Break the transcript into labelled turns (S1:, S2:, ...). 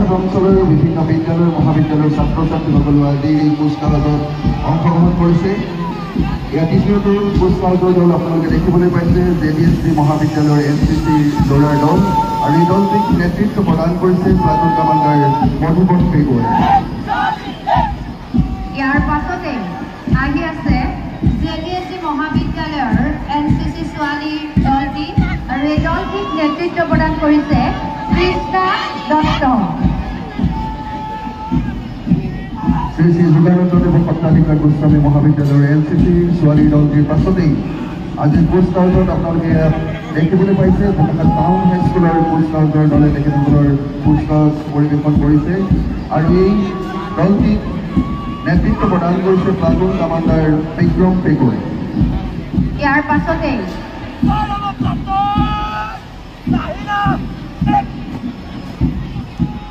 S1: গোলাঘাট অঞ্চলৰ বিভিন্ন বিদ্যালয় মহাবিদ্যালয়ৰ ছাত্ৰ ছাত্ৰীসকলে আজি এই কুচকাৱাজত অংশগ্ৰহণ কৰিছে। ইয়াত দ্বিতীয়টো কুচকাৱাজৰ দল আপোনালোকে দেখিবলৈ পাইছে JBSC মহাবিদ্যালয়ৰ NCC ল'ৰাৰ দল আৰু এই দলটিক নেতৃত্ব প্ৰদান কৰিছে প্লাটুন কামাণ্ডাৰ মধুপন পেগুৱাই।
S2: ইয়াৰ পাছতে আহি আছে JBSC মহাবিদ্যালয়ৰ NCC ছোৱালী দলটি আৰু এই দলটিক নেতৃত্ব প্ৰদান কৰিছে কৃষ্ণা দত্ত।
S1: শ্ৰী শ্ৰী যোগানন্দ দেৱ সত্ৰাধিকাৰ গোস্বামী মহাবিদ্যালয়ৰ NCC ছোৱালী দলটিৰ পাছতেই আজি কুচকাৱাজত আপোনালোকে দেখিবলৈ পাইছে গোলাঘাট টাউন হাইস্কুলৰ কুচকাৱাজৰ দলে তেখেতসকলৰ কুচকাৱাজ পৰিৱেশন কৰিছে আৰু এই দলটিক নেতৃত্ব প্ৰদান কৰিছে প্লাটুন কামাণ্ডাৰ বিক্ৰম পেগুৱাই।
S2: ইয়াৰ পাছতে